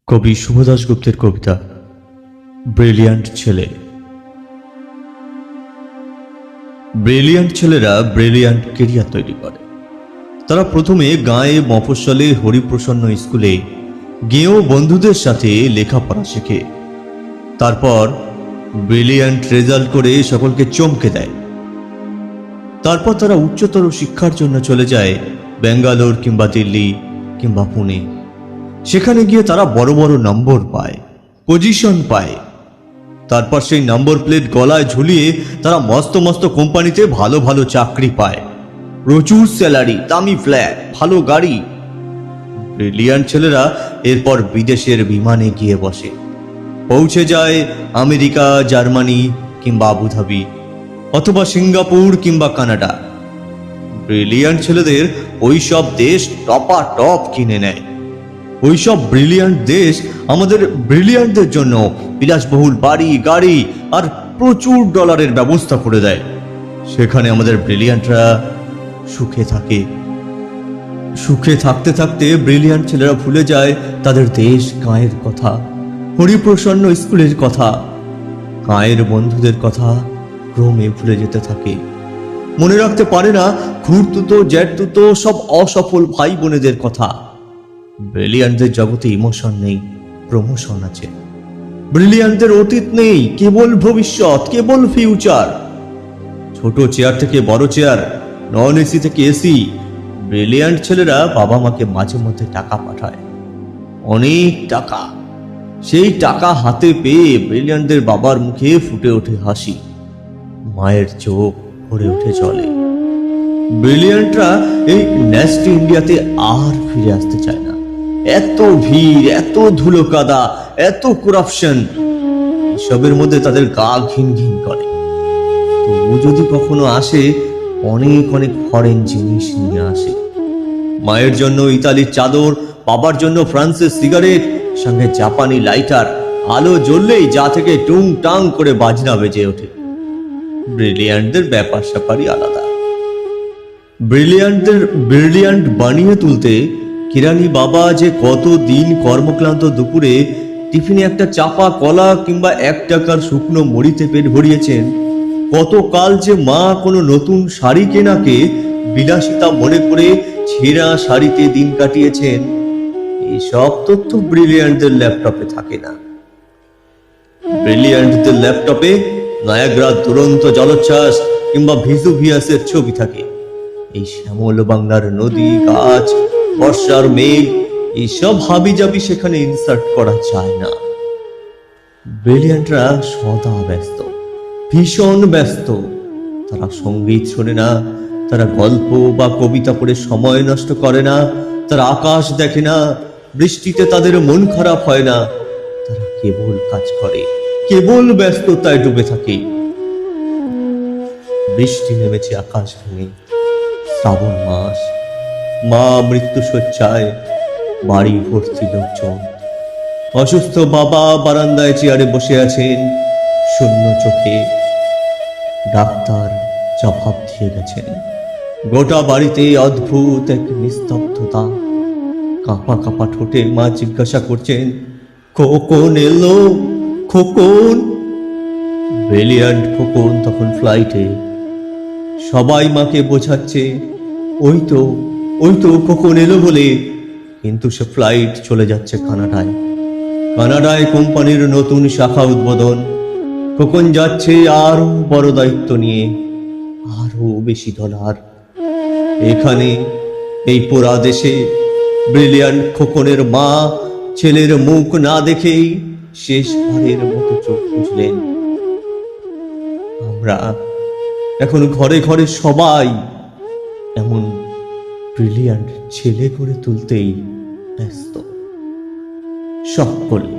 কবি শুভ দাশগুপ্তের কবিতা ব্রিলিয়ান্ট ছেলে। ব্রিলিয়ান্ট ছেলেরা ব্রিলিয়ান্ট কেরিয়ার তৈরি করে। তারা প্রথমে গাঁয়ে মফস্বলে হরিপ্রসন্ন স্কুলে গেঁয়ো বন্ধুদের সাথে লেখাপড়া শেখে। তারপর ব্রিলিয়ান্ট রেজাল্ট করে সকলকে চমকে দেয়। তারপর তারা উচ্চতর শিক্ষার জন্য চলে যায় বেঙ্গালোর কিংবা দিল্লি কিংবা পুনে। সেখানে গিয়ে তারা বড় বড় নম্বর পায়, পজিশন পায়। তারপর সেই নম্বর প্লেট গলায় ঝুলিয়ে তারা মস্ত মস্ত কোম্পানিতে ভালো ভালো চাকরি পায়, প্রচুর স্যালারি, দামি ফ্ল্যাট, ভালো গাড়ি। ব্রিলিয়ান্ট ছেলেরা এরপর বিদেশের বিমানে গিয়ে বসে, পৌঁছে যায় আমেরিকা, জার্মানি কিংবা আবুধাবি, অথবা সিঙ্গাপুর কিংবা কানাডা। ব্রিলিয়ান্ট ছেলেদের ওইসব দেশ টপা টপ কিনে নেয়। ওইসব ব্রিলিয়ান্ট দেশ আমাদের ব্রিলিয়ান্টদের জন্য বিলাসবহুল বাড়ি, গাড়ি আর প্রচুর ডলারের ব্যবস্থা করে দেয়। সেখানে আমাদের ব্রিলিয়ান্টরা সুখে থাকে। সুখে থাকতে থাকতে ব্রিলিয়ান্ট ছেলেরা ভুলে যায় তাদের দেশ, গাঁয়ের কথা, হরিপ্রসন্ন স্কুলের কথা, গাঁয়ের বন্ধুদের কথা ক্রমে ভুলে যেতে থাকে। মনে রাখতে পারে না খুড়তুতো, জ্যাঠতুতো সব অসফল ভাই বোনেদের কথা। ব্রিলিয়ান্টদের জগতে ইমোশন নেই, প্রমোশন আছে। ব্রিলিয়ান্টদের অতীত নেই, কেবল ভবিষ্যৎ, কেবল ফিউচার। ছোট চেয়ার থেকে বড় চেয়ার, নন এসি থেকে এসি। ব্রিলিয়ান্ট ছেলেরা বাবা মাকে মাঝে মধ্যে টাকা পাঠায়, অনেক টাকা। সেই টাকা হাতে পেয়ে ব্রিলিয়ান্টদের বাবার মুখে ফুটে ওঠে হাসি, মায়ের চোখ ভরে ওঠে জলে। ব্রিলিয়ান্টরা এই নেস্টি ইন্ডিয়াতে আর ফিরে আসতে চায় না। এত ভিড়, এত ধুলো কাদা, এত করাপশন, এসবের মধ্যে তাদের গা ঘিন ঘিন করে। তবু যদি কখনো আসে, অনেক অনেক ফরেন জিনিস নিয়ে আসে। মায়ের জন্য ইতালির চাদর, বাবার জন্য ফ্রান্সের সিগারেট, সঙ্গে জাপানি লাইটার। আলো জ্বললেই যা থেকে টুং টাং করে বাজনা বেজে ওঠে। ব্রিলিয়ান্টদের ব্যাপার স্যাপারই আলাদা। ব্রিলিয়ান্টদের ব্রিলিয়ান্ট বানিয়ে তুলতে কিরানি বাবা যে কত দিন কর্মক্লান্ত দুপুরে টিফিনে একটা চাপা কলা কিংবা 1 টাকার শুকনো মুড়িতে পেট ভরিয়েছেন, কতকাল যে মা কোনো নতুন শাড়ি কেনাকে বিলাসিতা মনে করে ছেঁড়া শাড়িতে দিন কাটিয়েছেন, এইসব তথ্য ব্রিলিয়ান্টদের ল্যাপটপে থাকে না। ব্রিলিয়ান্টদের ল্যাপটপে নায়াগ্রা দুরন্ত জলোচ্ছ্বাস কিংবা ভিসুভিয়াসের ছবি থাকে। এই শ্যামল বাংলার নদী, গাছ, বর্ষার মেঘ, এইসব হাবিজাবি সেখানে ইনসার্ট করা যায় না। ব্রিলিয়ান্টরা সদা ব্যস্ত, ভীষণ ব্যস্ত। তারা সঙ্গীত শোনে না, তারা গল্প বা কবিতা পড়ে সময় নষ্ট করে না, তারা আকাশ দেখে না, বৃষ্টিতে তাদের মন খারাপ হয় না। তারা কেবল কাজ করে, কেবল ব্যস্ততায় ডুবে থাকে। বৃষ্টি নেমেছে আকাশ ভেঙে, শ্রাবণ মাস, মা মৃত্যু শয্যায়, বাড়ি ভর্তি লোকজন। অসুস্থ বাবা বারান্দায় চেয়ারে বসে আছেন শূন্য চোখে। ডাক্তার জবাব দিয়ে গেছেন। গোটা বাড়িতে অদ্ভুত এক নিস্তব্ধতা। কাঁপা কাঁপা ঠোঁটে মা জিজ্ঞাসা করছেন, খোকন এলো, খোকন? ব্রিলিয়ান্ট খোকন তখন ফ্লাইটে। সবাই মাকে বোঝাচ্ছে, ওই তো খোকন এলো বলে। কিন্তু সে ফ্লাইট চলে যাচ্ছে কানাডায়। কানাডায় কোম্পানির নতুন শাখা উদ্বোধন। খোকন যাচ্ছে আরো বড় দায়িত্ব নিয়ে, আরো বেশি ডলার। এখানে এই পোড়া দেশে ব্রিলিয়ান্ট খোকনের মা ছেলের মুখ না দেখেই শেষবারের মতো চোখ বুঝলেন। আমরা এখন ঘরে ঘরে সবাই এমন ব্রিলিয়ান্ট ছেলে করে তুলতেই ব্যস্ত, সকলে।